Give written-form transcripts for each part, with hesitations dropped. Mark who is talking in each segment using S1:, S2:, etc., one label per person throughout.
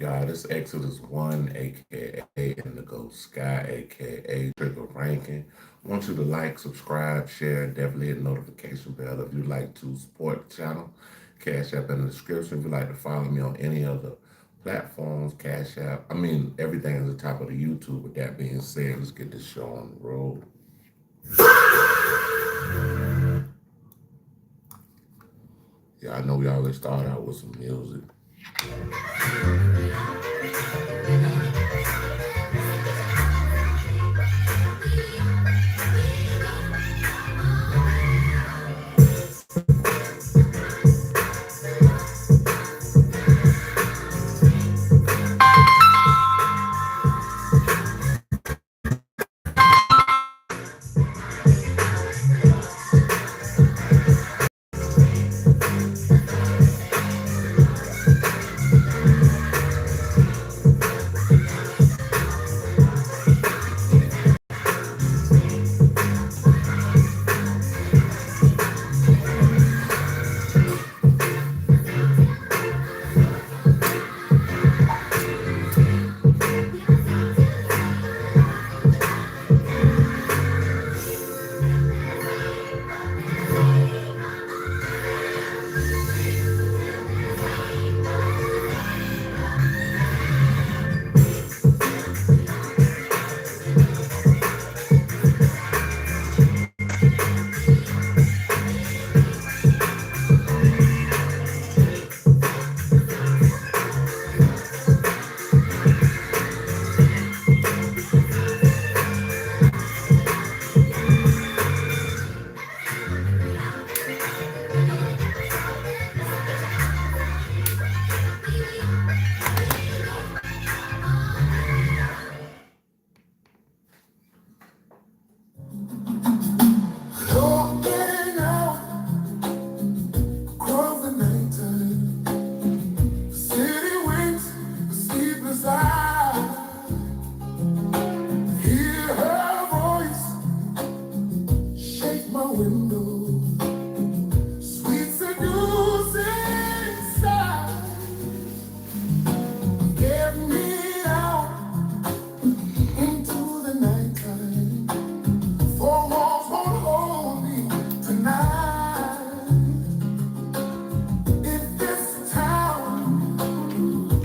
S1: Y'all, this Exodus 1, aka Indigo Sky, aka Trigger Ranking. I want you to like, subscribe, share, and definitely hit the notification bell if you'd like to support the channel. Cash App in the description. If you'd like to follow me on any other platforms, Cash App. Everything is at the top of the YouTube. With that being said, let's get this show on the road. Yeah, I know we always start out with some music. Walking out across the nighttime, city winds, the sleepless eye. Hear her voice shake my window, sweet seducing sigh. Get me out into the nighttime. Four walls won't hold me tonight. If this town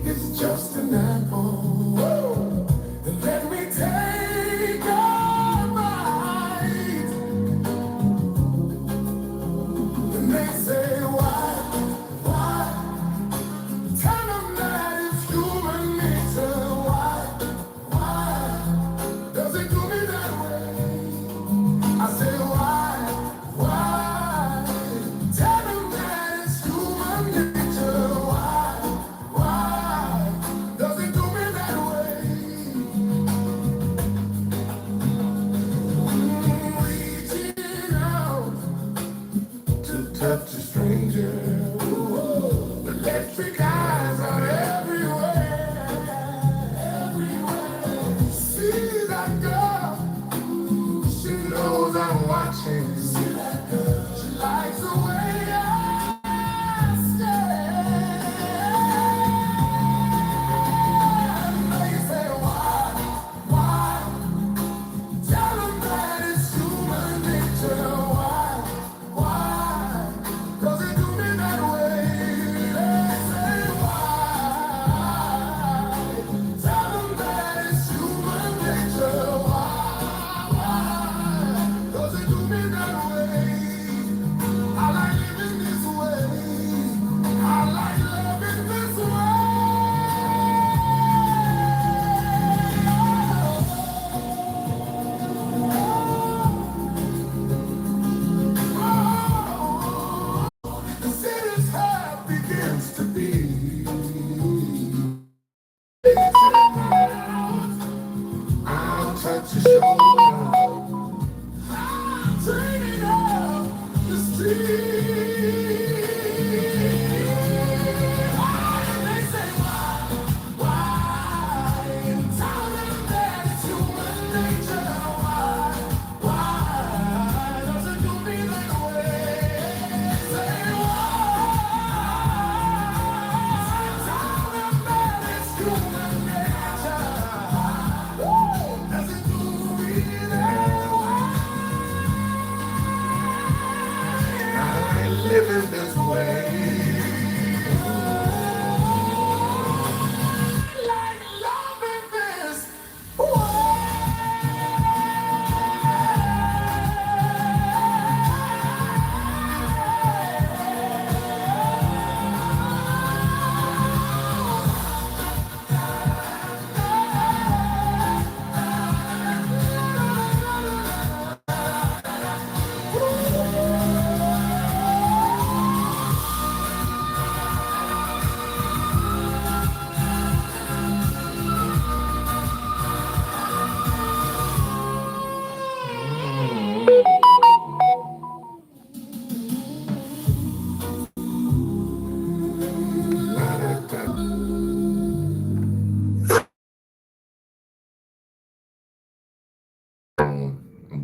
S1: is just an apple, then let me take a bite. Then they say, why? Tell them that it's human nature. Why does it do me that way? I say, why? Tell them that it's human nature. Why does it do me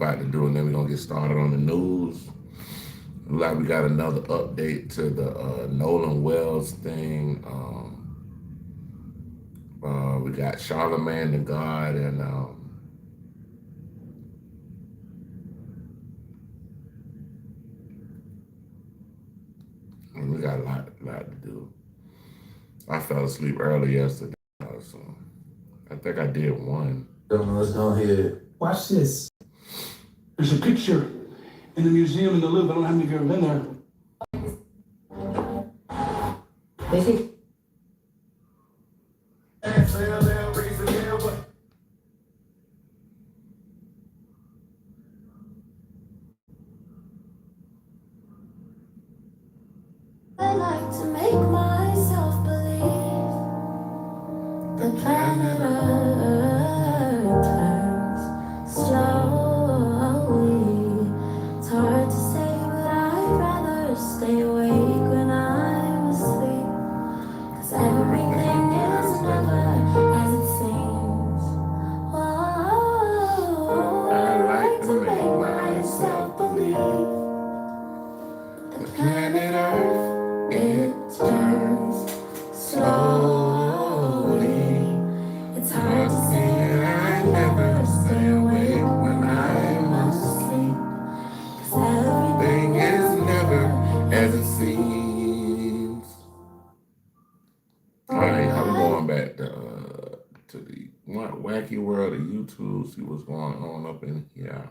S1: about to do, and then we're gonna get started on the news. Like we got another update to the Nolan Wells thing. We got Charlemagne the God, and we got a lot to do. I fell asleep early yesterday, so I think I did one. Let's go ahead.
S2: Watch this. There's a picture in the museum in the Louvre. I don't know how many of you have been there.
S3: I like to make myself believe the planet Earth turns slowly. It's hard to say, but I'd rather stay awake when I'm asleep. 'Cause everything is never as it seems. Whoa,
S1: I like to make myself believe the planet Earth, it turns slowly.
S3: it's hard to say, and I never stay awake when I'm asleep. 'Cause
S1: Thing
S3: everything
S1: is
S3: is
S1: never as it seems. All right, I'm going back to the wacky world of YouTube. See what's going on up in here.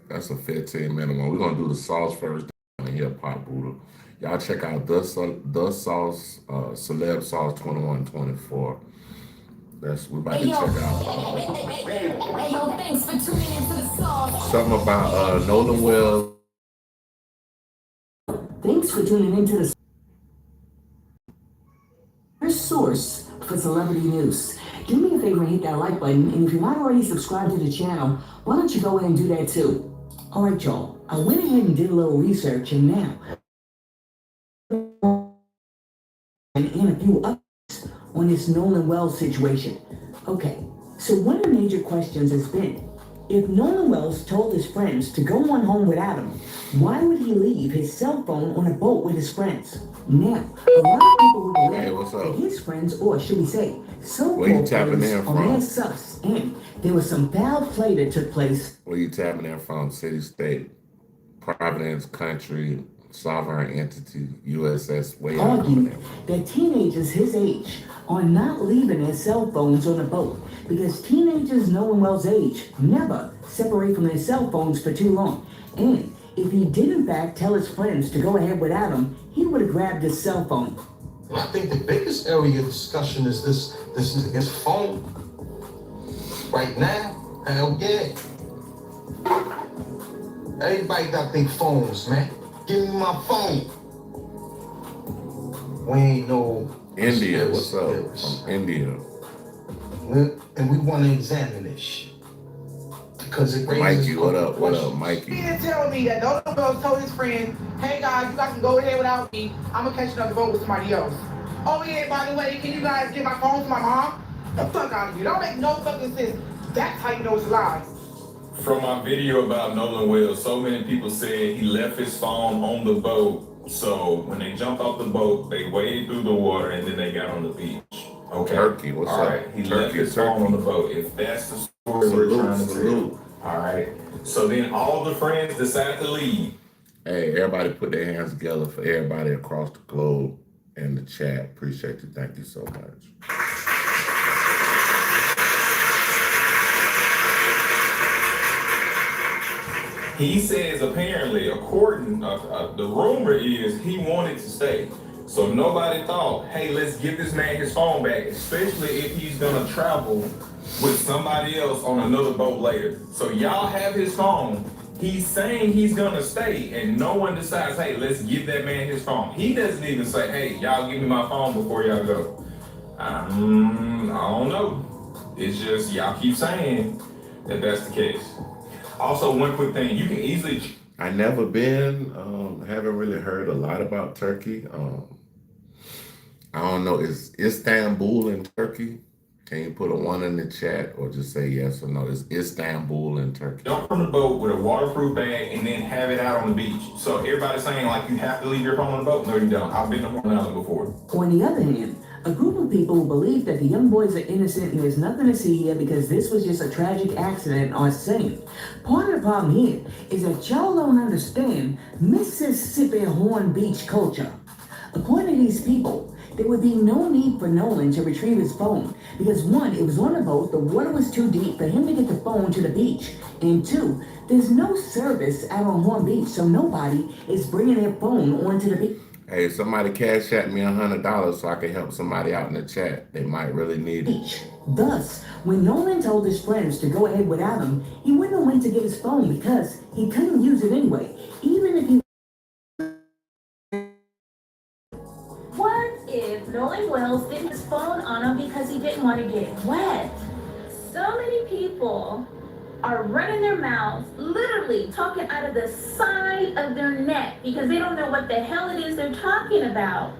S1: That's a 15-minute one. We're gonna do the sauce first in here, Pop Buddha. Y'all check out the sauce, celeb sauce 2124. We about to check out
S3: thanks for tuning into the sauce.
S1: something about Nolan Wells.
S4: Thanks for tuning into the source for celebrity news. Do me a favor and hit that like button, and if you're not already subscribed to the channel, why don't you go ahead and do that too? Alright y'all, I went ahead and did a little research, and now and a few updates on this Nolan Wells situation. Okay, so one of the major questions has been, if Nolan Wells told his friends to go on home without him, why would he leave his cell phone on a boat with his friends? Now, a lot of people would believe that his friends, or should we say, so-called friends, are mad sus, and there was some foul play that took place.
S1: Where you tapping in from? City, state, providence, country, sovereign entity, USS, way
S4: arguing that teenagers his age are not leaving their cell phones on a boat because teenagers Nolan Wells' age never separate from their cell phones for too long. And if he did in fact tell his friends to go ahead without him, he would have grabbed his cell phone.
S5: I think the biggest area of discussion is this phone. Right now, hell yeah. Everybody got their phones, man. Give me my phone. We ain't no
S1: India. What's up? From India.
S5: And we want to examine this shit. Because it raises
S1: Mikey, what up? What up, Mikey?
S6: He didn't tell me that Nolan Wells told his friend, hey guys, you guys can go ahead without me. I'm gonna catch another boat with somebody else. Oh yeah, by the way, can you guys give my phone to my mom? The fuck out of you. Don't make no fucking sense. That's how you know it's lies.
S7: From my video about Nolan Wells, so many people said he left his phone on the boat. So when they jumped off the boat, they waded through the water and then they got on the beach. Okay.
S1: Turkey, what's up?
S7: All right, he left his phone on the boat. If that's the story we're trying to tell. All right. So then all the friends decide to leave.
S1: Hey, everybody put their hands together for everybody across the globe in the chat. Appreciate you. Thank you so much.
S7: He says apparently, according the rumor is he wanted to stay. So nobody thought, hey, let's give this man his phone back, especially if he's gonna travel with somebody else on another boat later. So y'all have his phone. He's saying he's gonna stay, and no one decides, hey, let's give that man his phone. He doesn't even say, hey, y'all give me my phone before y'all go. I don't know. It's just y'all keep saying that that's the case. Also, one quick thing, you can easily...
S1: I never been, haven't really heard a lot about Turkey. I don't know. Is Istanbul in Turkey? Can you put a 1 in the chat or just say yes or no? Is Istanbul in Turkey?
S7: Jump from the boat with a waterproof bag and then have it out on the beach. So everybody's saying like you have to leave your phone on the boat. No, you don't. I've been to Horn Island before.
S4: On the other hand, a group of people believe that the young boys are innocent and there's nothing to see here because this was just a tragic accident are saying. Part of the problem here is that y'all don't understand Mississippi Horn Beach culture. According to these people, there would be no need for Nolan to retrieve his phone because one, it was on a boat, the water was too deep for him to get the phone to the beach, and two, there's no service out on Horn Beach, so nobody is bringing their phone onto the beach.
S1: Hey, somebody cash at me $100 so I can help somebody out in the chat. They might really need it.
S4: Thus, when Nolan told his friends to go ahead without him, he wouldn't have went to get his phone because he couldn't use it anyway, even if he.
S8: What if Nolan Wells did his phone on him because he didn't want to get it wet? So many people are running their mouths, literally talking out of the side of their neck because they don't know what the hell it is they're talking about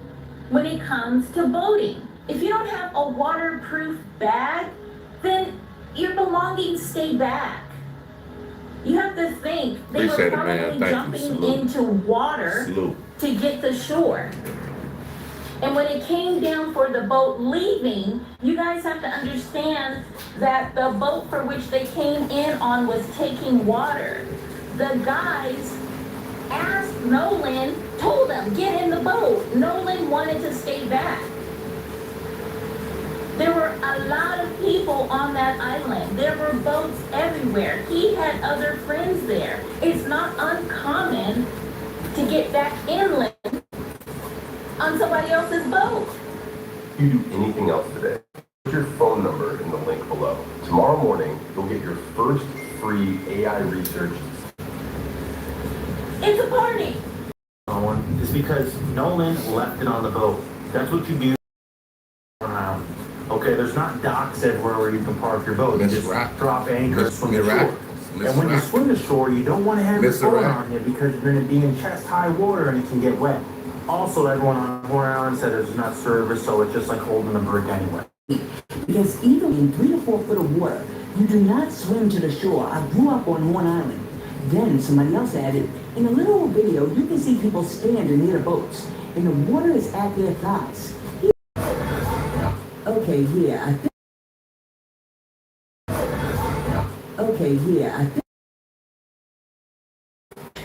S8: when it comes to boating. If you don't have a waterproof bag, then your belongings stay back. You have to think they were probably jumping into water to get to shore. And when it came down for the boat leaving, you guys have to understand that the boat for which they came in on was taking water. The guys asked Nolan, told him, get in the boat. Nolan wanted to stay back. There were a lot of people on that island. There were boats everywhere. He had other friends there. It's not uncommon to get back inland on somebody else's boat.
S9: If you do anything else today, put your phone number in the link below. Tomorrow morning, you'll get your first free AI research.
S8: It's a party.
S10: Is because Nolan left it on the boat. That's what you do. Okay, there's not docks everywhere where you can park your boat. You just drop anchor and swim to shore. And when you swim to shore, you don't want to have your phone on you because you're going to be in chest-high water and it can get wet. Also, everyone on Horn Island said there's not service, so it's just like holding a brick anyway.
S4: Because even in 3 to 4 foot of water, you do not swim to the shore. I grew up on Horn Island. Then somebody else added, in a little video, you can see people standing near the boats, and the water is at their thighs. Okay, yeah, I think.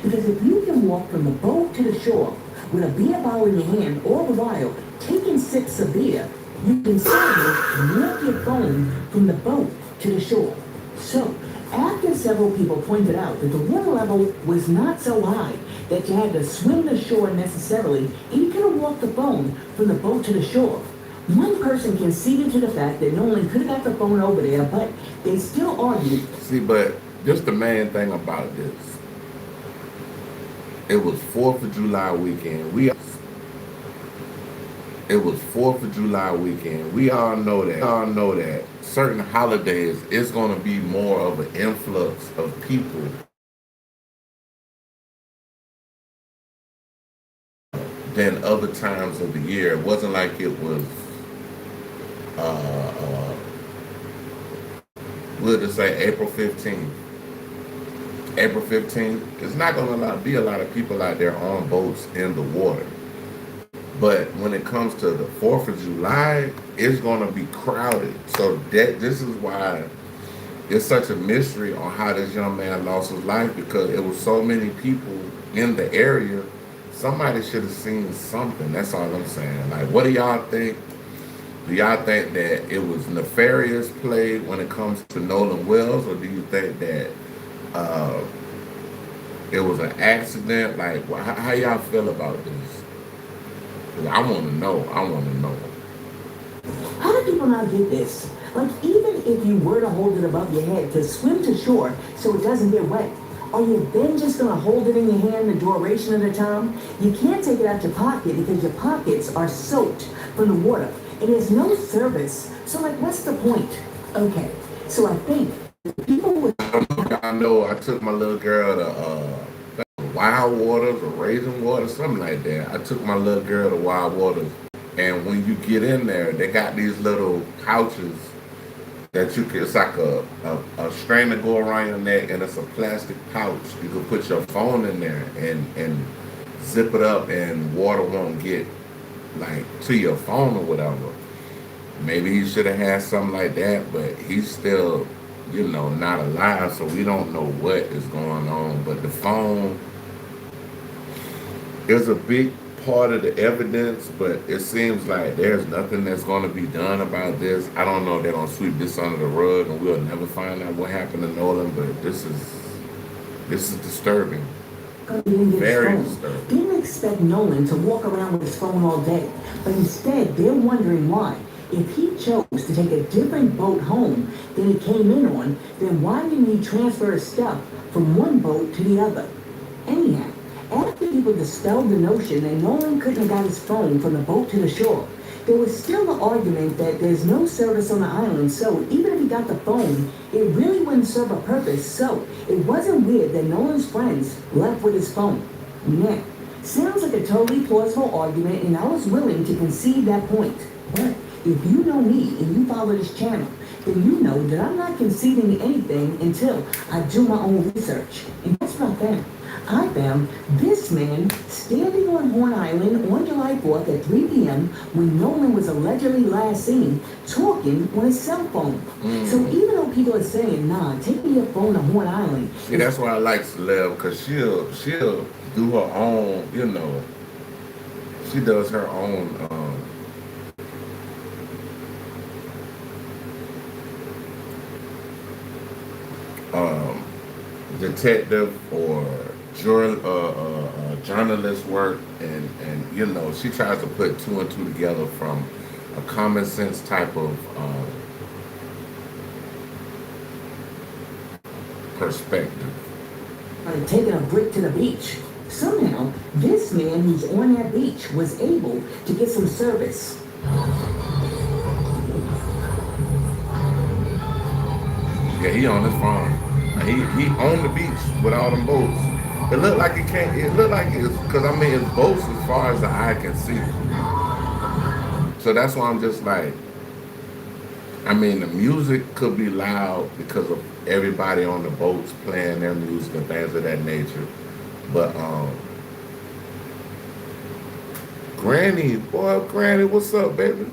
S4: Because if you can walk from the boat to the shore with a beer bottle in your hand all the while taking sips of beer, you can sadly walk your phone from the boat to the shore. So, after several people pointed out that the water level was not so high that you had to swim to shore necessarily, and you could have walked the phone from the boat to the shore, one person conceded to the fact that Nolan could have got the phone over there, but they still argued.
S1: See, but just the main thing about this, it was 4th of July weekend. It was 4th of July weekend. We all know that certain holidays it's going to be more of an influx of people than other times of the year. It wasn't like it was we'll just say April 15th. April 15th, it's not going to be a lot of people out there on boats in the water. But when it comes to the 4th of July, it's going to be crowded. So this is why it's such a mystery on how this young man lost his life, because it was so many people in the area. Somebody should have seen something. That's all I'm saying. Like, what do y'all think? Do y'all think that it was nefarious play when it comes to Nolan Wells, or do you think that it was an accident? Like, how y'all feel about this? I want to know.
S4: How do people not get this? Like, even if you were to hold it above your head to swim to shore so it doesn't get wet, are you then just going to hold it in your hand the duration of the time? You can't take it out your pocket because your pockets are soaked from the water. And there's no service. So, like, what's the point? Okay, so I think people would...
S1: I know I took my little girl to Wild Waters or Raging Waters, something like that. I took my little girl to Wild Waters And when you get in there, they got these little pouches that you can, it's like a string to go around your neck, and it's a plastic pouch. You can put your phone in there and zip it up, and water won't get like to your phone or whatever. Maybe he should have had something like that, but he's still, not alive, so we don't know what is going on. But the phone is a big part of the evidence, but it seems like there's nothing that's going to be done about this. I don't know if they're going to sweep this under the rug and we'll never find out what happened to Nolan, but this is disturbing. Very disturbing.
S4: Didn't expect Nolan to walk around with his phone all day, but instead they're wondering why. If he chose to take a different boat home than he came in on, then why didn't he transfer his stuff from one boat to the other? Anyhow, after people dispelled the notion that Nolan couldn't have got his phone from the boat to the shore, there was still the argument that there's no service on the island, so even if he got the phone, it really wouldn't serve a purpose, so it wasn't weird that Nolan's friends left with his phone. Now, sounds like a totally plausible argument, and I was willing to concede that point. But if you know me and you follow this channel, then you know that I'm not conceding anything until I do my own research. And that's what I found. I found this man standing on Horn Island on July 4th at 3 p.m. when Nolan was allegedly last seen talking on his cell phone. So even though people are saying, nah, take me your phone to Horn Island.
S1: See, that's why I like Celeb, because she'll do her own, she does her own, detective or journalist work, and she tries to put two and two together from a common sense type of perspective.
S4: Taking a break to the beach. Somehow, this man who's on that beach was able to get some service.
S1: Yeah, he on his phone. He on the beach with all them boats. It looked like it's, because it's boats as far as the eye can see. So that's why I'm just like, the music could be loud because of everybody on the boats playing their music and things of that nature. But, Granny, what's up, baby?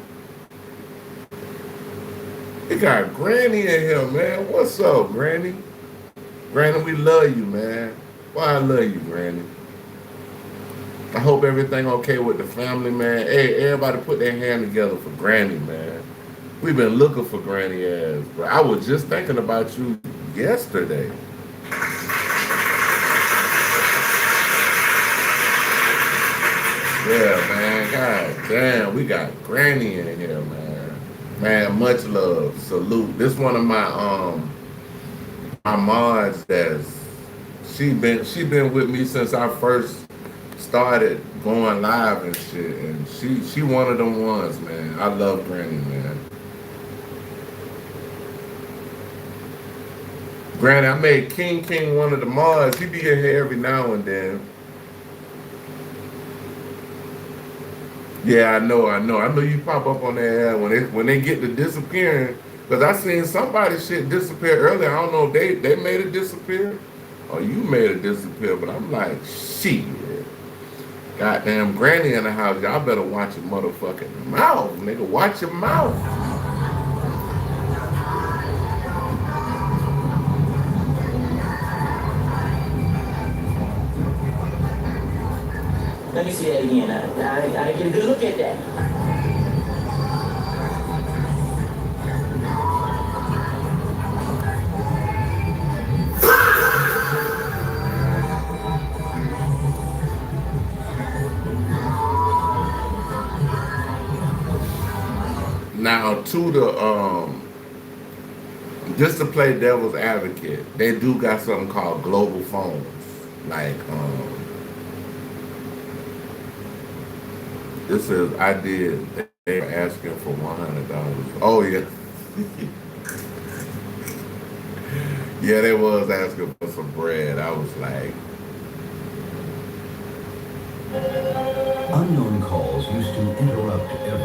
S1: You got Granny in here, man. What's up, Granny? Granny, we love you, man. Why I love you, Granny. I hope everything okay with the family, man. Hey, everybody put their hand together for Granny, man. We've been looking for Granny ass, bro. I was just thinking about you yesterday. Yeah, man. God damn, we got Granny in here, man. Man, much love. Salute. This one of my my mods she been with me since I first started going live and shit, and she one of them ones, man. I love Granny, man. Granny, I made King one of the mods. He be in here every now and then. Yeah, I know you pop up on their ass when they get to disappearing. Because I seen somebody shit disappear earlier. I don't know if they made it disappear or you made it disappear, but I'm like, shit. Goddamn Granny in the house. Y'all better watch your motherfucking mouth, nigga. Watch your mouth.
S4: Let me see that again. I get a good look at that.
S1: Now to the just to play devil's advocate, they do got something called global phones. Like this is they were asking for $100. Oh yeah. Yeah, they was asking for some bread. I was like,
S11: unknown calls used to interrupt every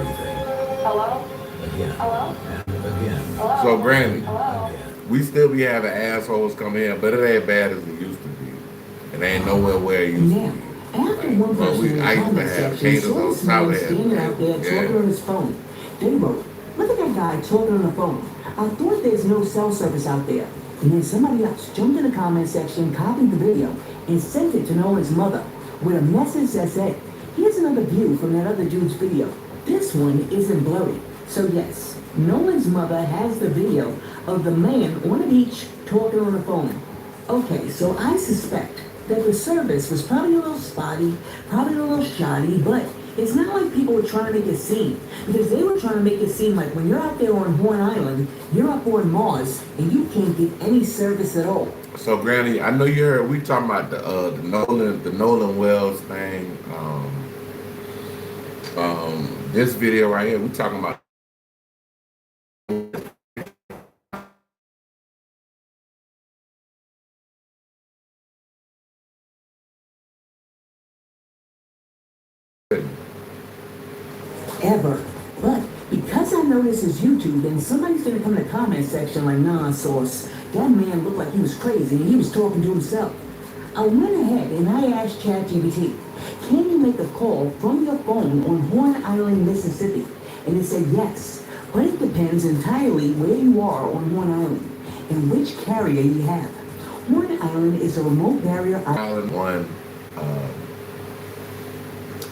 S8: Hello?
S11: Again.
S8: Hello?
S11: And again.
S8: Hello?
S1: So, Granny,
S8: Hello?
S1: we still be having assholes come in, but it ain't bad as it used to be. It ain't nowhere where it used to
S4: Now,
S1: be.
S4: after one
S1: But
S4: person in the
S1: I used to
S4: comment
S1: have
S4: section
S1: haters
S4: saw
S1: on
S4: this
S1: top
S4: man
S1: of
S4: standing out there talking on his phone, they wrote, "Look at that guy talking on the phone. I thought there's no cell service out there." And then somebody else jumped in the comment section, copied the video, and sent it to Nolan's mother with a message that said, "Here's another view from that other dude's video. This one isn't blurry." So yes, Nolan's mother has the video of the man on the beach talking on the phone. Okay, so I suspect that the service was probably a little spotty, probably a little shoddy, but it's not like people were trying to make it seem, because they were trying to make it seem like when you're out there on Horn Island, you're up on Mars, and you can't get any service at all.
S1: So, Granny, I know you heard we talking about the Nolan Wells thing. This video right here, we talking about.
S4: Ever. But because I know this is YouTube, and somebody's gonna come in the comment section like, "Nah, Source, that man looked like he was crazy and he was talking to himself." I went ahead and I asked ChatGPT, "Can you make a call from your phone on Horn Island, Mississippi?" And it said yes, but it depends entirely where you are on Horn Island and which carrier you have. Horn Island is a remote barrier
S1: island,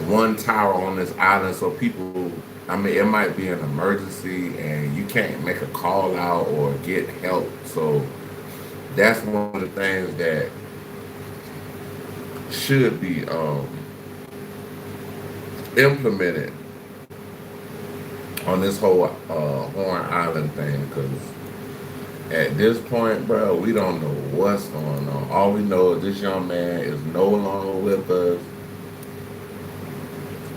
S1: one tower on this island, so people, I mean, it might be an emergency and you can't make a call out or get help. So that's one of the things that should be implemented on this whole Horn Island thing, because at this point, bro, we don't know what's going on. All we know is this young man is no longer with us.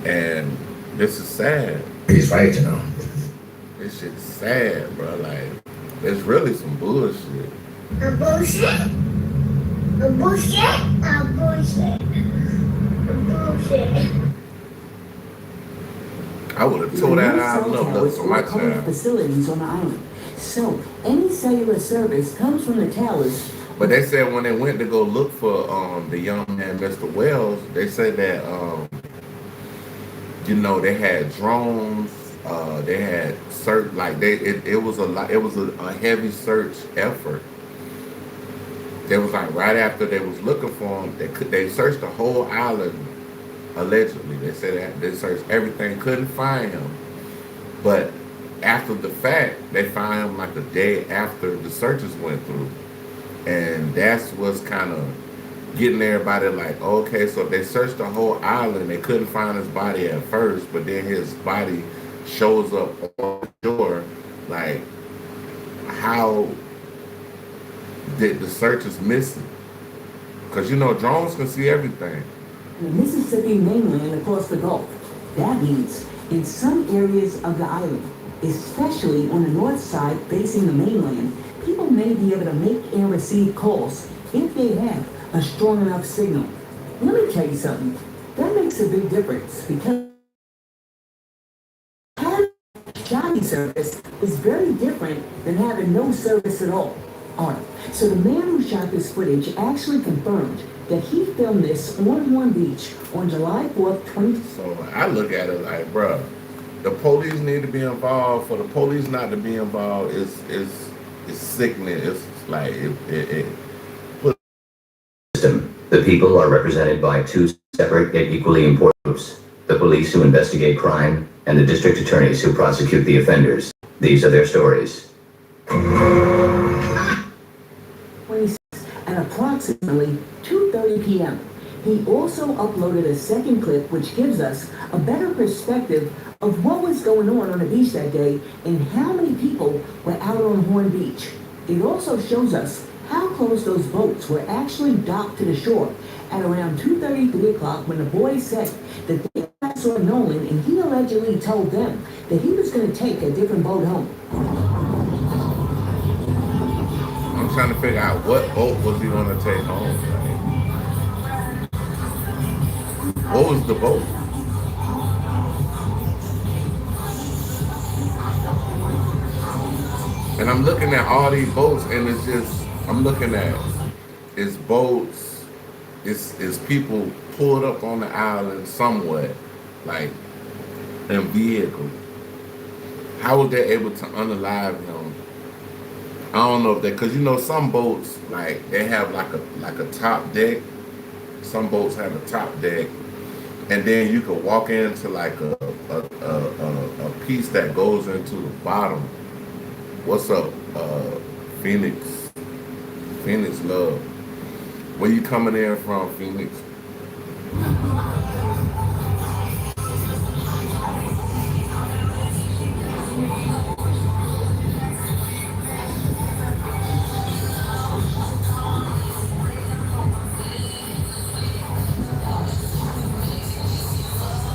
S1: And this is sad.
S11: He's right, you know.
S1: This shit's sad, bro. Like, it's really some bullshit.
S3: A bullshit? A bullshit? A bullshit? A bullshit?
S1: I would have told that island up for my time.
S4: Facilities on the island. So any cellular service comes from the towers.
S1: But they said when they went to go look for the young man, Mr. Wells, they said that you know, they had drones, they had search, like it was a heavy search effort. They was like right after they was looking for him, they searched the whole island. Allegedly, they said that they searched everything, couldn't find him. But after the fact, they found him like the day after the searches went through, and that's what's kind of getting everybody like, okay, so they searched the whole island, they couldn't find his body at first, but then his body shows up on the shore. Like, how did the searchers miss him? Because you know drones can see everything.
S4: The Mississippi mainland across the Gulf. That means in some areas of the island, especially on the north side facing the mainland, people may be able to make and receive calls if they have a strong enough signal. Let me tell you something. That makes a big difference, because having shoddy service is very different than having no service at all. Alright, so the man who shot this footage actually confirmed that he filmed this on Horn Beach on July 4th, 20...
S1: So I look at it like, bruh, the police need to be involved. For the police not to be involved is sickening. It's like
S12: The people are represented by two separate yet equally important groups: the police who investigate crime and the district attorneys who prosecute the offenders. These are their stories.
S4: At approximately 2:30 p.m. He also uploaded a second clip which gives us a better perspective of what was going on the beach that day and how many people were out on Horn Beach. It also shows us how close those boats were actually docked to the shore at around 2:30, 3 o'clock, when the boys said that they saw Nolan and he allegedly told them that he was going to take a different boat home.
S1: I'm trying to figure out what boat was he going to take home. Like, what was the boat? And I'm looking at all these boats, and it's just, I'm looking at, it's boats, it's people pulled up on the island somewhat, like in vehicles. How was they able to unalive him? I don't know if that, cause you know some boats like they have like a top deck. Some boats have a top deck, and then you could walk into like a piece that goes into the bottom. What's up, Phoenix? Phoenix Love. Where you coming in from, Phoenix?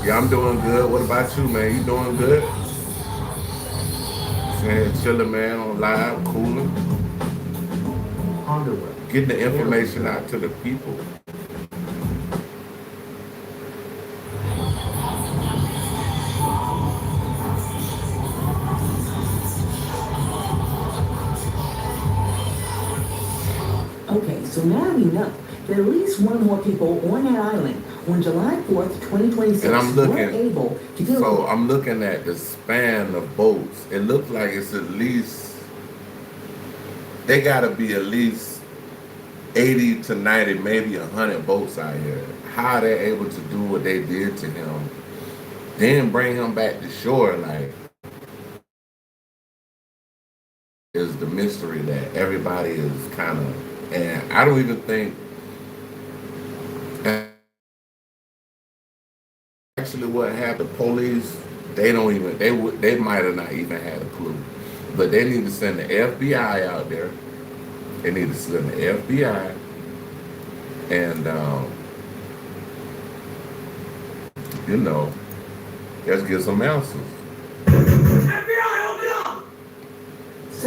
S1: Yeah, I'm doing good. What about you, man? You doing good? Saying chilling, man, on live, cooling. Getting the information out to the people.
S4: Okay, so now we know that at least one or more people on that island on July 4th, 2026
S1: and I'm looking,
S4: were able to get
S1: so I'm looking at the span of boats. It looks like it's at least, they gotta be at least 80 to 90, maybe 100 boats out here. How they're able to do what they did to him, then bring him back to shore, like, is the mystery that everybody is kind of, and I don't even think, actually what happened, the police, they don't even, they might have not even had a clue. But they need to send the FBI out there. They need to send the FBI and, you know, let's get some answers.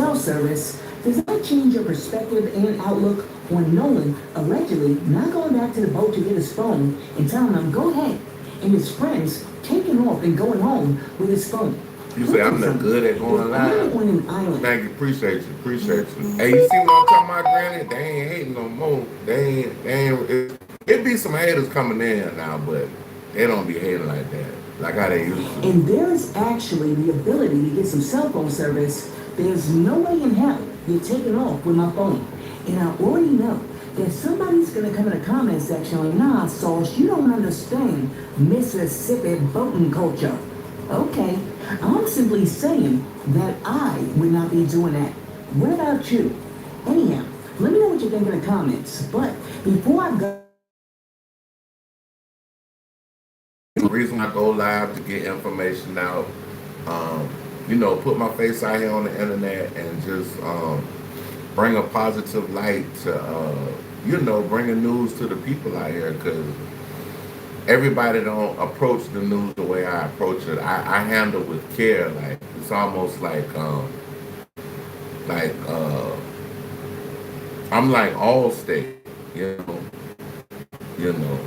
S4: cell service. Does that change your perspective and outlook on Nolan allegedly not going back to the boat to get his phone and telling him, go ahead, and his friends taking off and going home with his phone?
S1: You say I'm not good at going live. Thank you, appreciate you. Hey, you see what I'm talking about, Granny? They ain't hating no more. They ain't. It be some haters coming in now, but they don't be hating like that, like how they used to.
S4: And there is actually the ability to get some cell phone service. There's no way in hell you're taking off with my phone. And I already know that somebody's gonna come in the comment section like, nah, Sauce, you don't understand Mississippi boating culture. Okay, I'm simply saying that I would not be doing that. What about you? Anyhow, let me know what you think in the comments. But before I go,
S1: The reason I go live to get information out, you know, put my face out here on the internet and just bring a positive light to, you know, bringing news to the people out here, because everybody don't approach the news the way I approach it. I handle with care. Like, it's almost like I'm like Allstate, you know.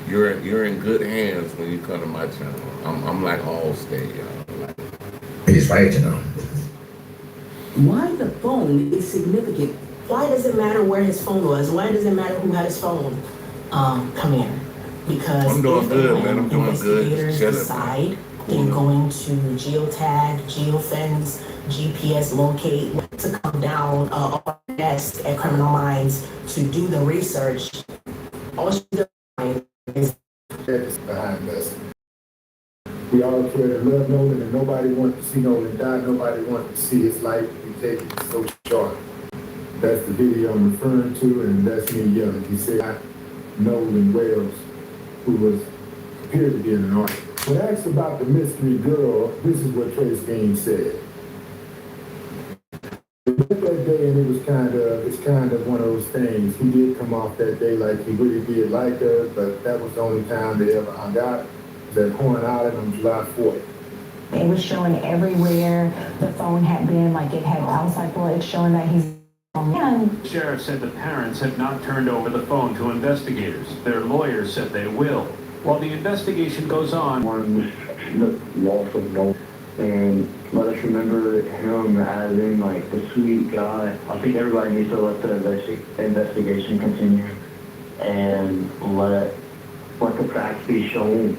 S1: You're in good hands when you come to my channel. I'm like Allstate, y'all. Like,
S12: He's right, you know.
S4: why the phone is significant?
S11: Why does it matter where his phone was? Why does it matter who had his phone? Come here. Because
S1: I'm doing
S11: if
S1: good, man. I'm doing good.
S11: investigators decide they're going to geotag, geofence, GPS locate to come down our desk at Criminal Minds to do the research, all she's doing is
S13: behind us. We all care to love Nolan, and nobody wants to see Nolan die. Nobody wants to see his life be taken so short. That's the video I'm referring to, and that's me yelling. He said, Nolan Wells, who appeared to be in an article. When asked about the mystery girl, this is what Trace Gaines said. He went that day, and it's kind of one of those things. He did come off that day like he really did like her, but that was the only time they ever hung out. That Horn Island on July 4th.
S14: It was showing everywhere the phone had been, like it had outside footage showing that he's
S15: The sheriff said the parents have not turned over the phone to investigators. Their lawyers said they will. While the investigation goes on,
S13: One loss of Nolan.
S10: and let us remember him as in like the sweet guy. I think everybody needs to let the investigation continue and let the facts be shown.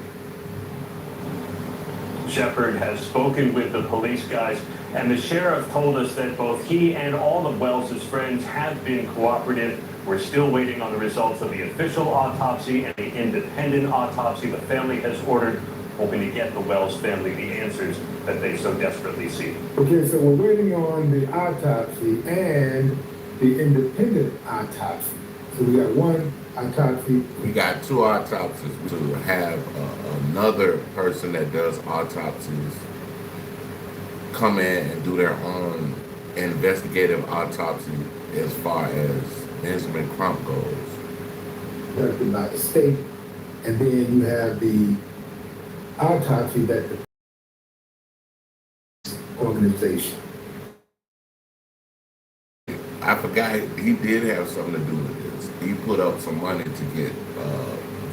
S15: Shepard has spoken with the police guys, and the sheriff told us that both he and all of Wells's friends have been cooperative. We're still waiting on the results of the official autopsy and the independent autopsy the family has ordered, hoping to get the Wells family the answers that they so desperately seek.
S13: Okay, so we're waiting on the autopsy and the independent autopsy. So we got one autopsy.
S1: We got two autopsies to have another person that does autopsies come in and do their own investigative autopsy as far as Benjamin Crump goes.
S13: Directed by the state, and then you have the autopsy that the organization.
S1: I forgot he did have something to do with this. He put up some money to get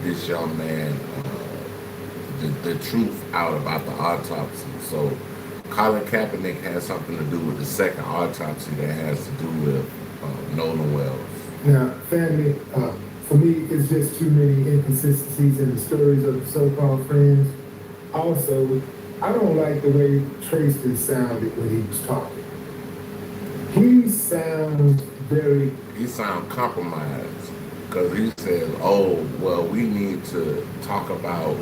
S1: this young man the truth out about the autopsy. So Colin Kaepernick has something to do with the second autopsy that has to do with Nolan Wells.
S13: Now, family, for me, it's just too many inconsistencies in the stories of the so-called friends. Also, I don't like the way Tracy sounded when he was talking. He sounds
S1: compromised because he says, oh, well, we need to talk about,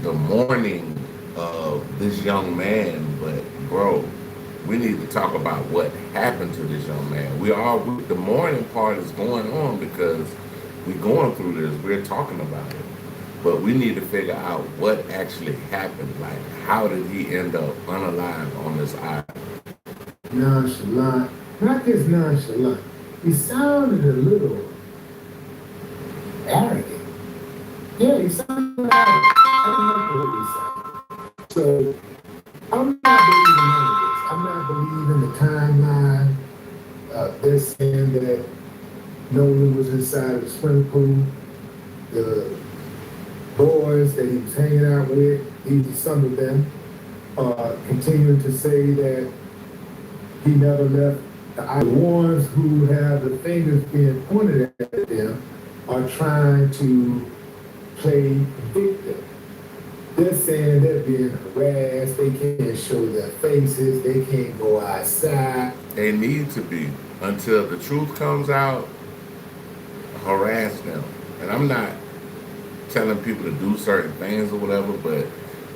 S1: the mourning of this young man, but bro, we need to talk about what happened to this young man. The mourning part is going on because we're going through this, we're talking about it. But we need to figure out what actually happened. Like, how did he end up unalive on this island?
S13: Nonchalant. Not just nonchalant. He sounded a little arrogant. Yeah, he sounded arrogant. I don't know what he sounded. So, I'm not believing none of this. I'm not believing the timeline. They're saying that Nolan was inside of the swimming pool. The boys that he was hanging out with, some of them, continuing to say that he never left. The ones who have the fingers being pointed at them are trying to play victim. They're saying they're being harassed, they can't show their faces, they can't go outside.
S1: They need to be, until the truth comes out, harass them. And I'm not telling people to do certain things or whatever, but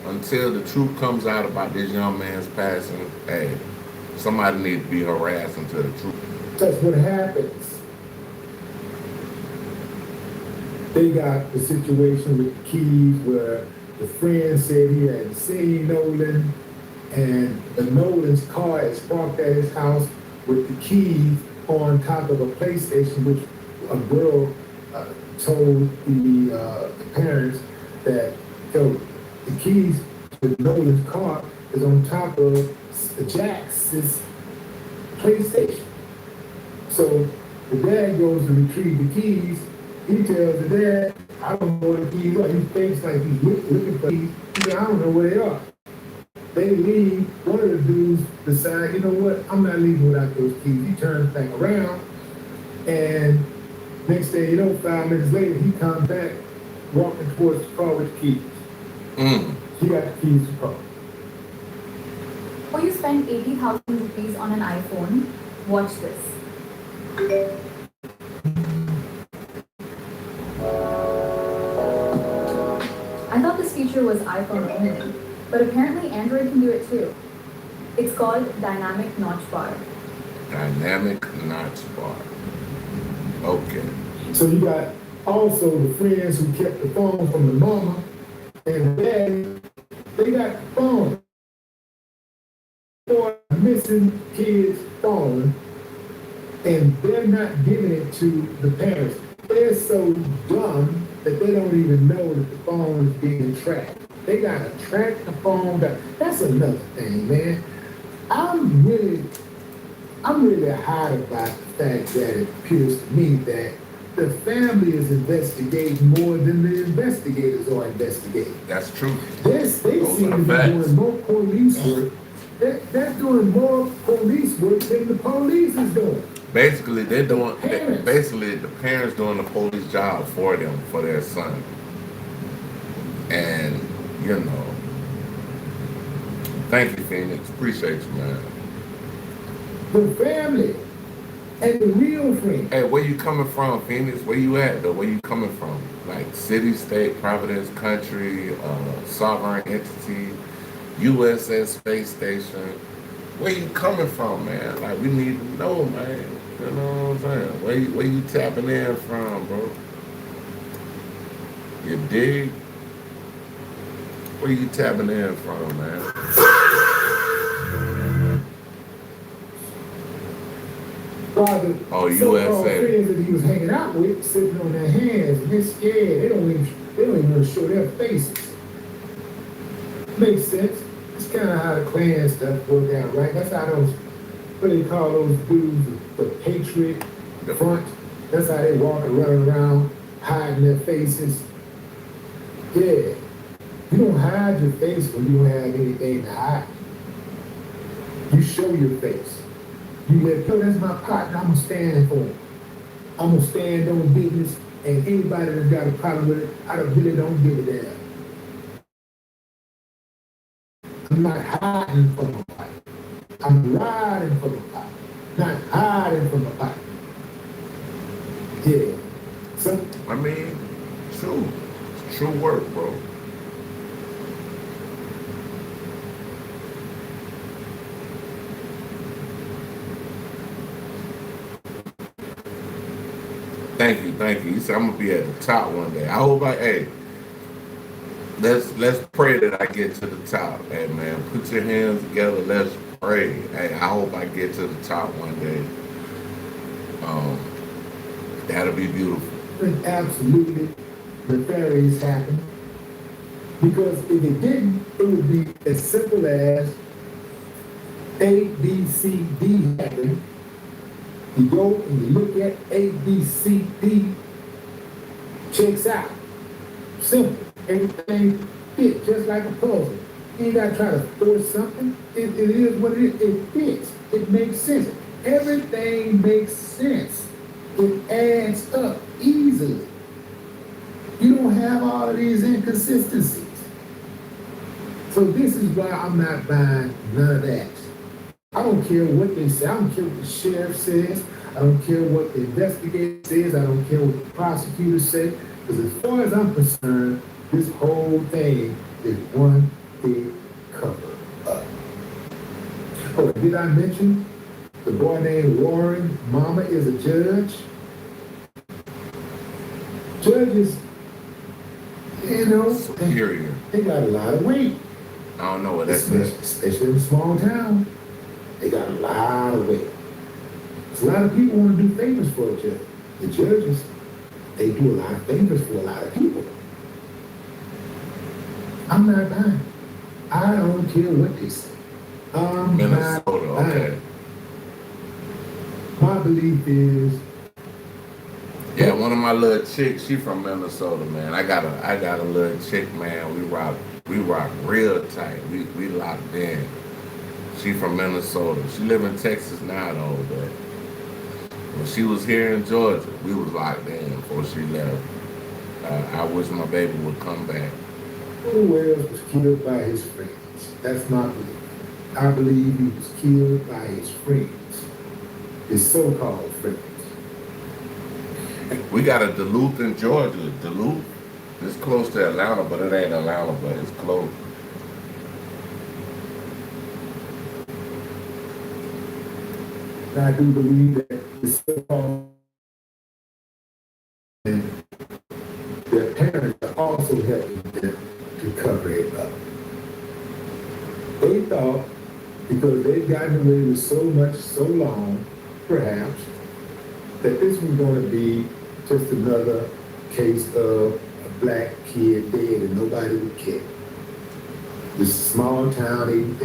S1: until the truth comes out about this young man's passing, hey, somebody needs to be harassed until the truth.
S13: That's what happens. They got the situation with the keys where the friend said he hadn't seen Nolan, and the Nolan's car is parked at his house with the keys on top of a PlayStation, which a girl told the parents that the keys to Nolan's car is on top of Jax's PlayStation. So the dad goes to retrieve the keys. He tells the dad, I don't know where the keys are. He thinks like he's looking for keys. He said, I don't know where they are. They leave. One of the dudes decides, you know what, I'm not leaving without those keys. He turns back around, and next thing you know, 5 minutes later, he comes back walking towards the car with the keys. He got the keys to the car.
S16: Or you spend 80,000 rupees on an iPhone. Watch this. I thought this feature was iPhone only, but apparently Android can do it too. It's called Dynamic Notch Bar.
S1: Dynamic Notch Bar. Okay.
S13: So you got also the friends who kept the phone from the mama and the daddy. They got the phone. For a missing kid's phone, and they're not giving it to the parents. They're so dumb that they don't even know that the phone is being tracked. They gotta track the phone down. That's another thing, man. I'm really hot about the fact that it appears to me that the family is investigating more than the investigators are investigating.
S1: That's true.
S13: They
S1: Those
S13: seem
S1: are
S13: to
S1: the
S13: be
S1: facts.
S13: doing more police work. They're doing more police work than the police is doing.
S1: Basically, basically the parents doing the police job for them, for their son. And, you know, thank you, Phoenix. Appreciate you, man.
S13: The family and the real friend.
S1: Hey, where you coming from, Phoenix? Where you at, though? Where you coming from? Like city, state, Providence, country, sovereign entity, USS space station. Where you coming from, man? Like, we need to know, man. You know what I'm saying? Where you tapping in from, bro? You dig? Where you tapping in from, man?
S13: Father,
S1: Oh,
S13: so-called
S1: USA.
S13: friends that he was hanging out with, sitting on their hands, and they're scared. They don't even want to show their faces. Makes sense. It's kind of how the Klan stuff goes down, right? That's how those, what do they call those dudes, the Patriot Front. That's how they walk and run around, hiding their faces. Yeah. You don't hide your face when you don't have anything to hide. You show your face. You let, yo, that's my partner, I'm gonna stand for him. I'm gonna stand on business, and anybody that's got a problem with it, I really don't give a damn. I'm not hiding from a fight. I'm riding from a fight, not hiding from a fight. Yeah. So,
S1: I mean, true. It's true work, bro. Thank you. You said I'm gonna be at the top one day. I hope let's pray that I get to the top. Hey man, put your hands together, let's pray. Hey, I hope I get to the top one day. That'll be beautiful.
S13: absolutely nefarious happen. Because if it didn't, it would be as simple as A, B, C, D happening. You go and you look at A, B, C, D, checks out. Simple. Everything fits just like a puzzle. You ain't gotta try to force something. It is what it is. It fits. It makes sense. Everything makes sense. It adds up easily. You don't have all of these inconsistencies. So this is why I'm not buying none of that. I don't care what they say. I don't care what the sheriff says. I don't care what the investigator says. I don't care what the prosecutor says. Because as far as I'm concerned, this whole thing is one big cover up. Oh, did I mention the boy named Warren? Mama is a judge. Judges, you know,
S1: superior.
S13: They got a lot of weight.
S1: I don't know what that's
S13: especially in a small town. They got a lot of weight. So a lot of people want to do favors for a judge. The judges, they do a lot of favors for a lot of people. I'm not buying. I don't care what they say. I'm
S1: Minnesota,
S13: not buying.
S1: okay.
S13: My belief is,
S1: yeah, one of my little chicks, she from Minnesota, man. I got a little chick, man. We rock real tight. We locked in. She from Minnesota. She live in Texas now though, but when she was here in Georgia, we was locked in before she left. I wish my baby would come back.
S13: Orson Welles was killed by his friends. That's my belief. I believe he was killed by his friends, his so-called friends.
S1: We got a Duluth in Georgia. Duluth, it's close to Atlanta, but it ain't Atlanta, but it's close.
S13: And I do believe that the so-called and their parents are also helping them to cover it up. They thought, because they've gotten away with so much, so long, perhaps, that this was going to be just another case of a black kid dead and nobody would care. This small town,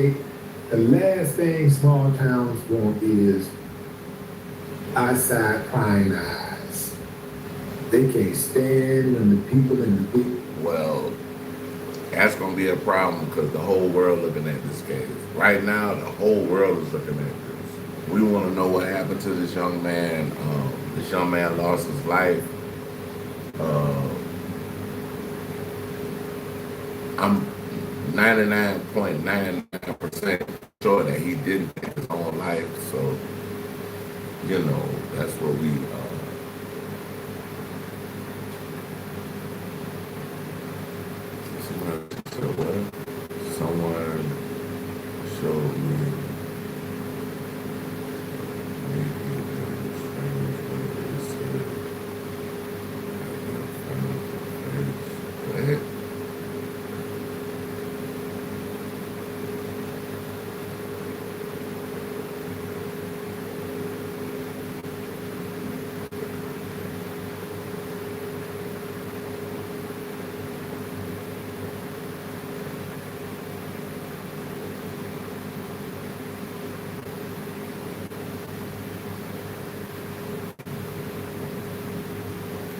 S13: the last thing small towns want is eyesight prying eyes. They can't stand when the people in the big.
S1: Well, that's going to be a problem because the whole world looking at this case. Right now, the whole world is looking at this. We want to know what happened to this young man. This young man lost his life. I'm 99.99% sure that he didn't take his own life. So, you know, that's what we... Someone showed me what?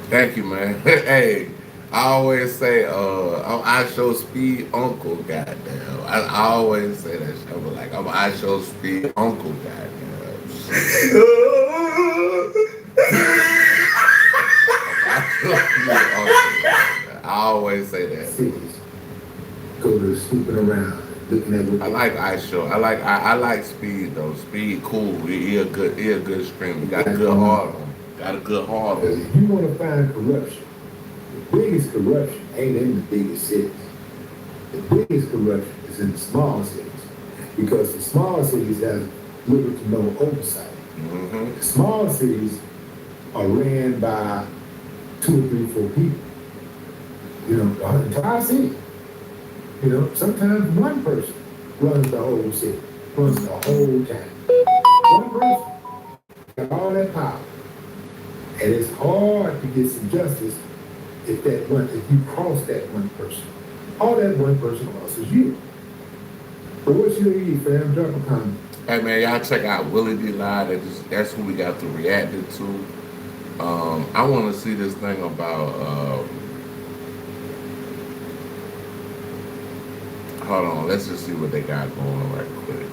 S1: Thank you, man. Hey, I always say, I show speed uncle, goddamn. I always say that shit. I'm like, I show speed uncle, goddamn. I always say that.
S13: Cities go to snooping around, looking at what
S1: I like Ice Show. I like Speed though. Speed cool. He a good streamer. He got a good heart on him. Got a good heart on him.
S13: If you want to find corruption, the biggest corruption ain't in the biggest cities. The biggest corruption is in the small cities. Because the small cities have little to no oversight.
S1: Mm-hmm.
S13: The small cities are ran by 2 or 3, 4 people. You know, the entire city. You know, sometimes one person runs the whole city, runs the whole town. One person got all that power. And it's hard to get some justice if you cross that one person. All that one person crosses you. But what's your eat, fam? Drop a comment.
S1: Hey man, y'all check out Willie D Live. That's who we got to react to. I want to see this thing about. Hold on, let's just see what they got going right quick.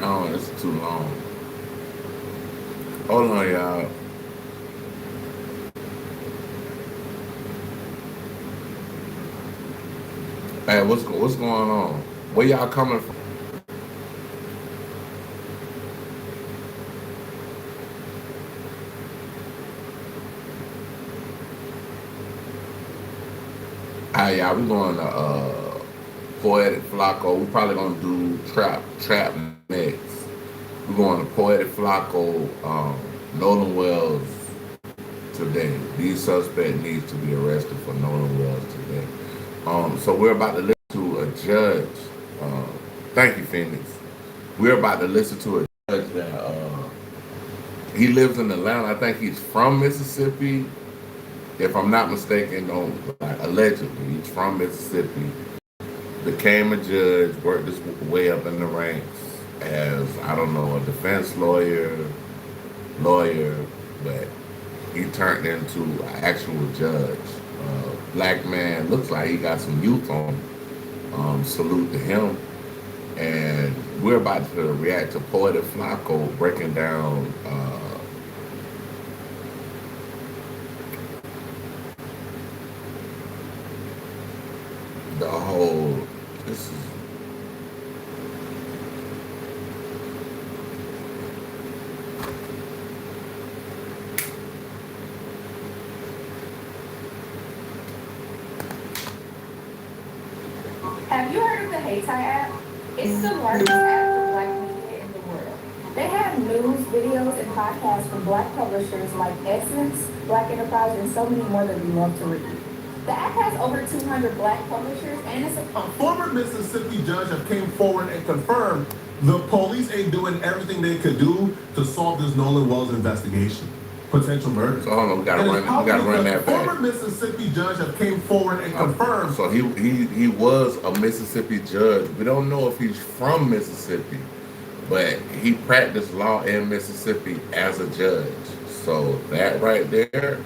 S1: Oh, it's too long. Hold on, y'all. Hey, what's going on? Where y'all coming from? Alright, y'all, we going to Poetic Flacco. We're probably gonna do trap next. We're going to Poetic Flacco, Nolan Wells today. These suspect needs to be arrested for Nolan Wells today. So we're about to listen to a judge. Thank you, Phoenix. We're about to listen to a judge that he lives in Atlanta. I think he's from Mississippi. If I'm not mistaken, allegedly, he's from Mississippi. became a judge, worked his way up in the ranks as, I don't know, a defense lawyer, but he turned into an actual judge. Black man, looks like he got some youth on him. Salute to him. And we're about to react to Poetic Flacco breaking down the whole, this is,
S17: Have you heard of the Heytie app? It's the largest app for Black media in the world. They have news, videos, and podcasts from Black publishers like Essence, Black Enterprise, and so many more that we love to read. The app has over 200 Black publishers, and it's
S18: A former Mississippi judge have came forward and confirmed the police ain't doing everything they could do to solve this Nolan Wells investigation. Potential murder.
S1: so hold on, we gotta run that back.
S18: Former Mississippi judge have came forward and confirmed.
S1: So he was a Mississippi judge. We don't know if he's from Mississippi, but he practiced law in Mississippi as a judge. So that right there,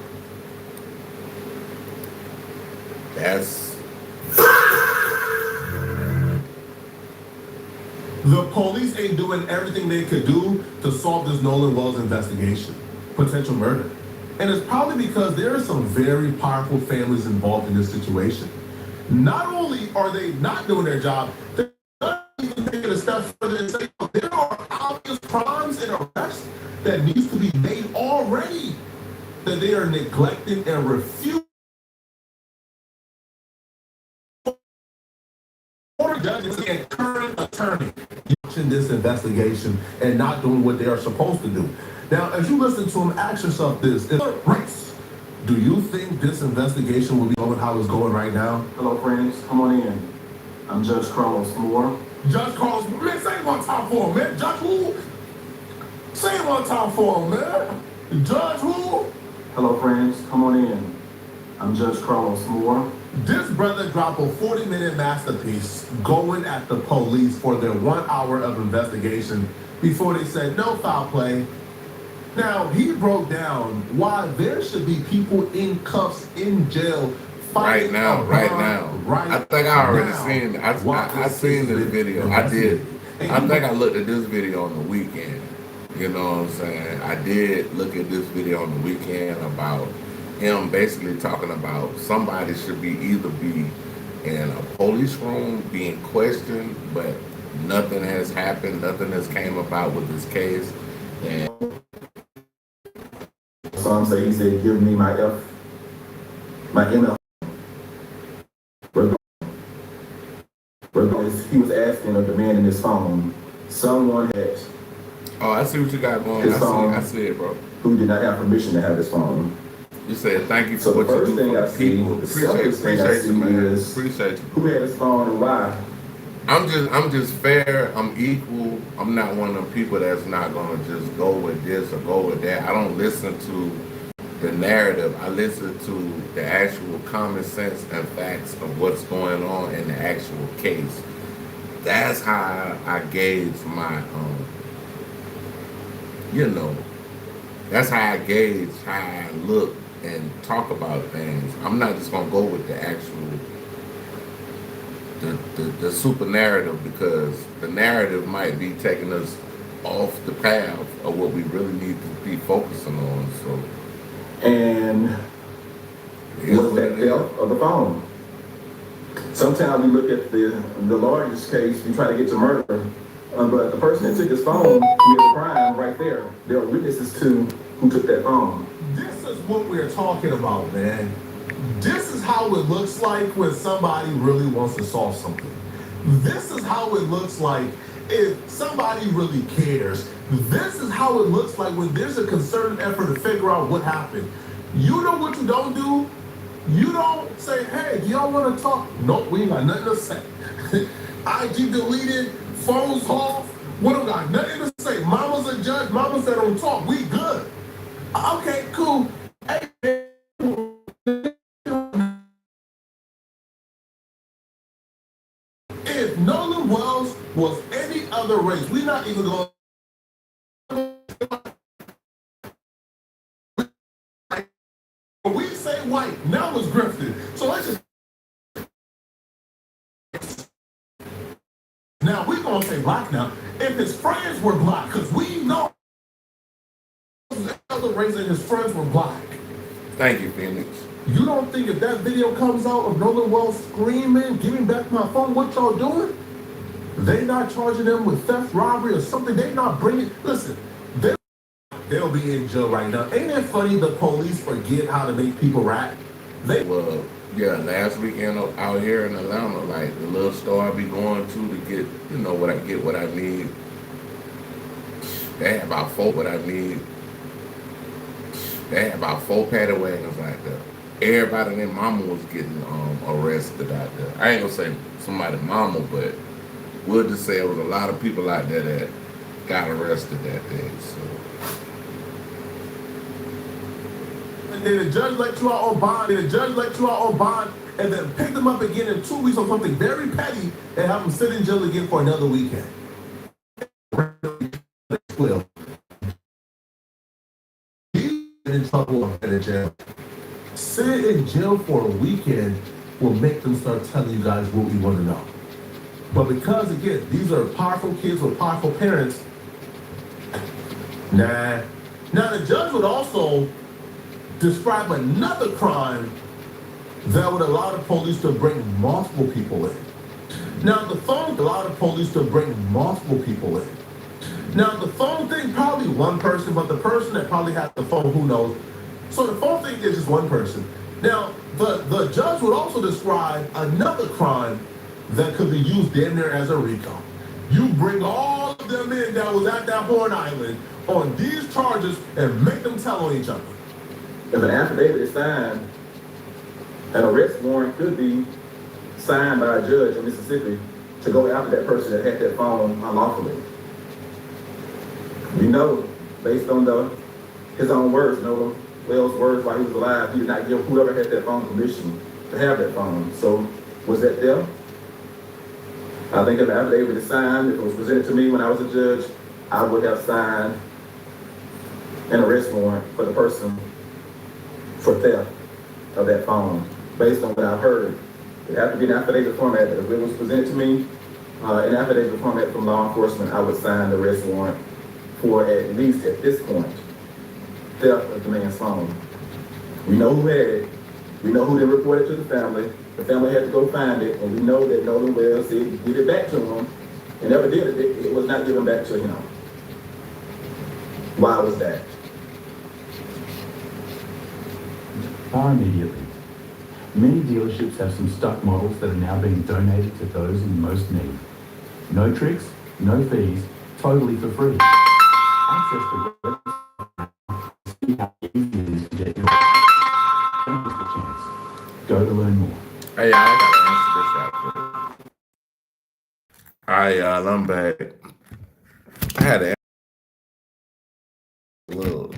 S1: that's
S18: The police ain't doing everything they could do to solve this Nolan Wells investigation. Potential murder. And it's probably because there are some very powerful families involved in this situation. Not only are they not doing their job, they're not even taking a step further and saying there are obvious crimes and arrests that needs to be made already that they are neglecting and refusing. Judges and current attorney in this investigation and not doing what they are supposed to do. Now, as you listen to him, ask yourself this: race. Do you think this investigation will be going how it's going right now?
S10: Hello, friends. Come on in. I'm Judge Carlos Moore.
S18: Judge Carlos, man, say it one time for him, man. Judge who? Say it one time for him, man. Judge who?
S10: Hello, friends. Come on in. I'm Judge Carlos Moore.
S18: This brother dropped a 40-minute masterpiece going at the police for their 1 hour of investigation before they said no foul play. Now, he broke down why there should be people in cuffs in jail
S1: right now. I think I already seen it. I seen this video. I did. I think I looked at this video on the weekend. You know what I'm saying? I did look at this video on the weekend about him basically talking about somebody should be either be in a police room being questioned, but nothing has happened, nothing has came about with this case. And
S10: Some say he said, give me my ML. Regardless, he was asking or demanding his phone. Someone had.
S1: Oh, I see what you got going. I see it, bro.
S10: Who did not have permission to have his phone.
S1: You said thank you for what you do for the people. Appreciate you, man. Appreciate you.
S10: Who had his phone and why?
S1: I'm just fair. I'm equal. I'm not one of the people that's not gonna just go with this or go with that. I don't listen to the narrative. I listen to the actual common sense and facts of what's going on in the actual case. That's how I gauge my that's how I gauge how I look and talk about things. I'm not just gonna go with the actual the super narrative, because the narrative might be taking us off the path of what we really need to be focusing on. So,
S10: and what's that theft of the phone? Sometimes we look at the largest case, we try to get to murder, but the person that took his phone committed a crime right there. There are witnesses to who took that phone.
S18: This is what we're talking about, man. This is how it looks like when somebody really wants to solve something. This is how it looks like if somebody really cares. This is how it looks like when there's a concerted effort to figure out what happened. You know what you don't do? You don't say, hey, do y'all want to talk? Nope, we ain't got nothing to say. IG deleted, phones off. We don't got nothing to say. Mama's a judge. Mama said don't talk. We good. Okay, cool. Hey, was any other race, we're not even going. When we say white, now it's grifted. So let's just. Now we're gonna say black now. If his friends were black, because we know the other race and his friends were black.
S1: Thank you, Phoenix.
S18: You don't think if that video comes out of Nolan Wells screaming, "Give me back my phone," what y'all doing? They not charging them with theft, robbery, or something. They not bringing. Listen, they'll be in jail right now. Ain't it funny the police forget how to make people rap? They
S1: yeah, last weekend out here in Atlanta, like the little store I be going to get, you know, what I need. They had about four paddy wagons like that. Everybody and their mama was getting arrested out there. I ain't gonna say somebody's mama, but we'll just say it was a lot of people out there that got arrested that day. So.
S18: And then the judge let you out on bond, and then pick them up again in 2 weeks on something very petty and have them sit in jail again for another weekend. Well, he's in trouble in jail. Sitting in jail for a weekend will make them start telling you guys what we want to know. But because, again, these are powerful kids with powerful parents, nah. Now, the judge would also describe another crime that would allow the police to bring multiple people in. Now, the phone allowed the police to bring multiple people in. Now, the phone thing, probably one person, but the person that probably had the phone, who knows? So the phone thing is just one person. Now, the judge would also describe another crime that could be used damn near as a RICO. You bring all of them in that was at that Horn Island on these charges and make them tell on each other.
S19: If an affidavit is signed, an arrest warrant could be signed by a judge in Mississippi to go after that person that had that phone unlawfully. We know, based on his own words, Nolan Wells' words while he was alive, he did not give whoever had that phone permission to have that phone. So, was that there? I think if an affidavit is signed, if it was presented to me when I was a judge, I would have signed an arrest warrant for the person for theft of that phone, based on what I've heard. It has to be an affidavit format. If it was presented to me, an affidavit format from law enforcement, I would sign the arrest warrant for, at least at this point, theft of the man's phone. We know who had it. We know who then reported to the family. The family had to go find it, and we know that Nolan Wells said give it back to him, and never did it. It was not given back to him. Why was that?
S2: Immediately. Many dealerships have some stock models that are now being donated to those in most need. No tricks, no fees, totally for free. Access the website. See how easy it is to get your don't miss the chance. Go to learn more.
S1: Hey, I gotta answer this out. Alright, y'all, I'm back. I had to little.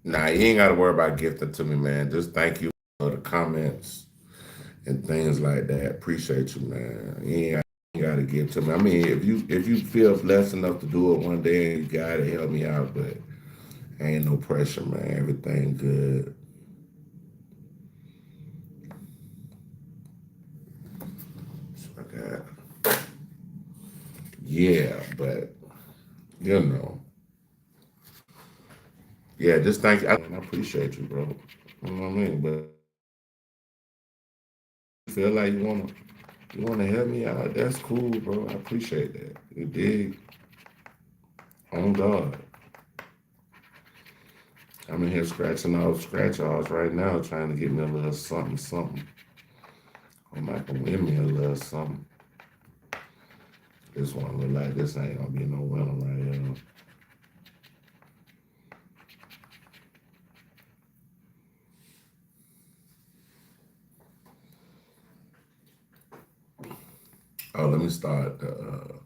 S1: Nah, you ain't gotta worry about gifting to me, man. Just thank you for the comments and things like that. Appreciate you, man. You ain't gotta give to me. I mean, if you feel blessed enough to do it one day, you gotta help me out, but ain't no pressure, man. Everything good. So I got, yeah, but you know. Yeah, just thank you. I appreciate you, bro. You know what I mean? But you feel like you wanna help me out, that's cool, bro. I appreciate that. You dig? On God. I'm in here scratching off scratch-offs right now, trying to get me a little something. I'm not gonna win me a little something. This one look like this ain't gonna be no winner right here. Oh, let me start the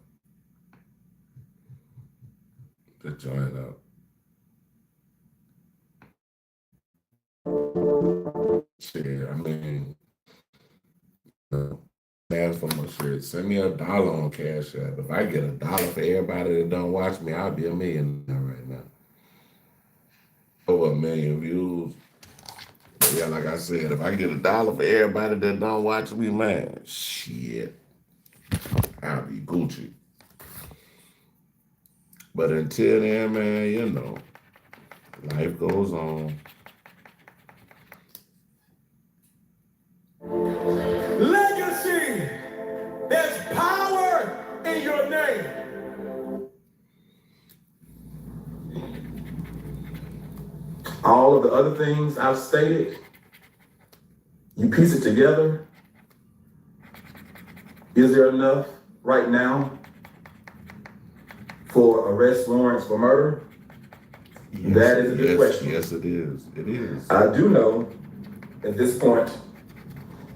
S1: joint up. Shit, I mean, ask for my shirt. Send me $1 on Cash App. If I get $1 for everybody that don't watch me, I'll be a millionaire right now. Over 1 million views. But yeah, like I said, if I get $1 for everybody that don't watch me, man, shit, I'll be Gucci. But until then, man, you know, life goes on.
S18: Legacy. There's power in your name.
S19: All of the other things I've stated, you piece it together. Is there enough right now for arrest warrants for murder?
S1: Yes,
S19: That is a good question.
S1: Yes, it is. It is.
S19: I do know at this point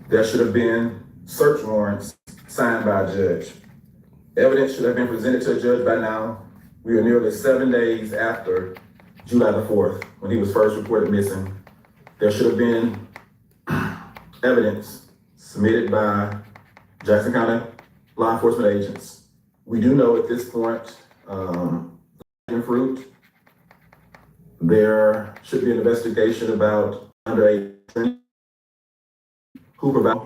S19: there should have been search warrants signed by a judge. Evidence should have been presented to a judge by now. We are nearly 7 days after July the 4th, when he was first reported missing. There should have been evidence submitted by Jackson County law enforcement agents. We do know at this point, in fruit, there should be an investigation about underage who provide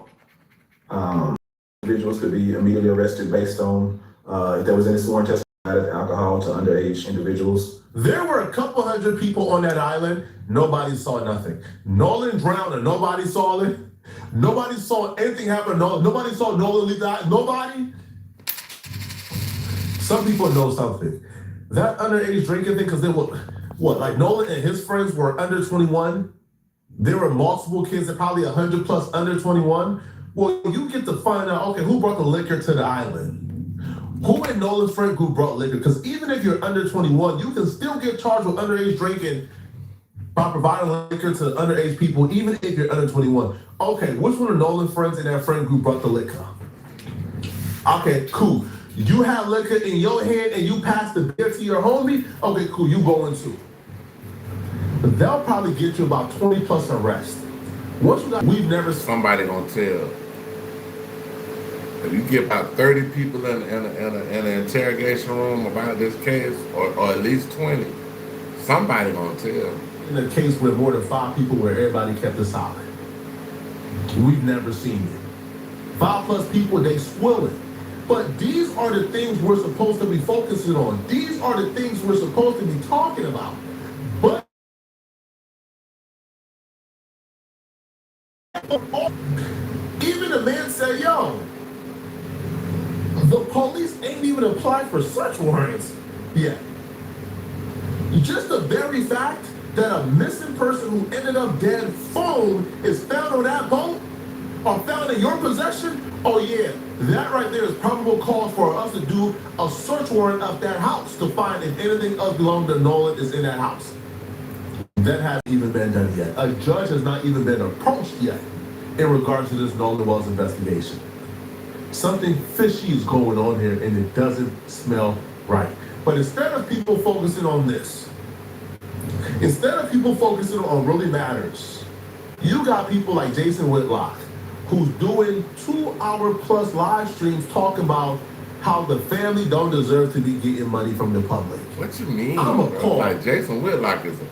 S19: individuals could be immediately arrested based on if there was any sworn testimony of alcohol to underage individuals.
S18: There were a couple hundred people on that island. Nobody saw nothing. Nolan drowned and nobody saw it. Nobody saw anything happen. Nobody saw Nolan leave the island. Nobody. Some people know something. That underage drinking thing, because they were, like Nolan and his friends were under 21. There were multiple kids, that probably 100 plus under 21. Well, you get to find out, okay, who brought the liquor to the island? Who in Nolan's friend group brought liquor? Because even if you're under 21, you can still get charged with underage drinking by providing liquor to underage people, even if you're under 21. Okay, which one of Nolan's friends in that friend group brought the liquor? Okay, cool. You have liquor in your hand and you pass the beer to your homie? Okay, cool, you going too. But they'll probably get you about 20 plus arrests. Once you got, we've never.
S1: Somebody gonna tell. If you get about 30 people in an interrogation room about this case, or at least 20, somebody gonna tell.
S18: In a case with more than 5 people where everybody kept it silent. We've never seen it. 5 plus people, they swilling. But these are the things we're supposed to be focusing on. These are the things we're supposed to be talking about. But even the man said, yo, the police ain't even applied for search warrants yet. Just the very fact that a missing person who ended up dead phone is found on that boat or found in your possession, oh yeah, that right there is probable cause for us to do a search warrant of that house to find if anything else belonging to Nolan is in that house. That hasn't even been done yet. A judge has not even been approached yet in regards to this Nolan Wells investigation. Something fishy is going on here and it doesn't smell right. But instead of people focusing on this, instead of people focusing on what really matters, you got people like Jason Whitlock, who's doing 2-hour plus live streams talking about how the family don't deserve to be getting money from the public.
S1: What you mean?
S18: I'm appalled.
S1: Like Jason Whitlock is a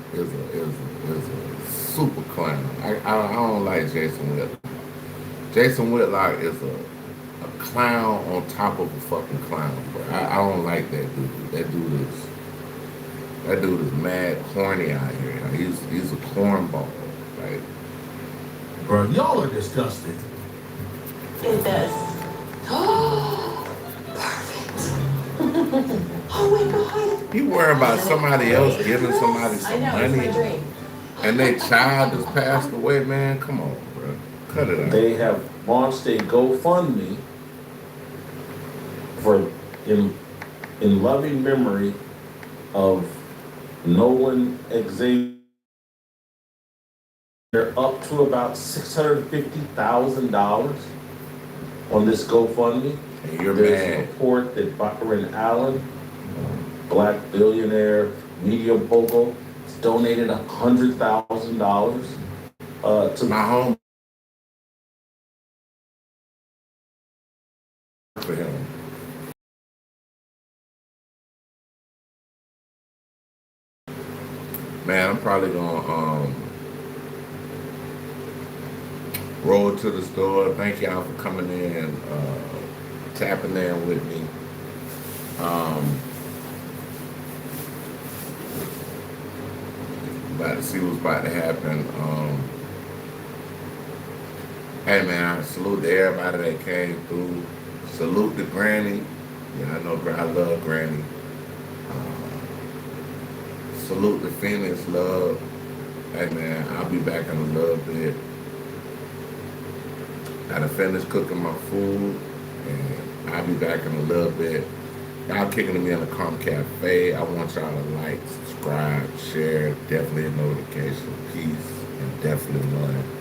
S1: super clown. I don't like Jason Whitlock. Jason Whitlock is a clown on top of a fucking clown, bro. I don't like that dude. That dude is mad corny out here. Like, he's a cornball. Like,
S18: bro, y'all are disgusting.
S11: It does. Oh, perfect. Oh my God.
S1: you worry about somebody else giving somebody some money,
S11: it's my dream.
S1: and their child has passed away, man. Come on, bro. Cut it out.
S20: They have launched a GoFundMe for in loving memory of Nolan Xavier. They're up to about $650,000 on this GoFundMe.
S1: And you're
S20: There's
S1: mad.
S20: a report that Byron Allen, black billionaire, media mogul, has donated $100,000 to
S1: my home. for him. Man, I'm probably gonna roll to the store. Thank y'all for coming in, tapping in with me. About to see what's about to happen. Hey man, I salute to everybody that came through. Salute to Granny. Yeah, I know I love Granny. Salute to Phoenix Love. Hey man, I'll be back in a little bit. Gotta finish cooking my food, and I'll be back in a little bit. Y'all kicking me in the Calm Cafe. I want y'all to like, subscribe, share, definitely a notification, peace, and definitely one.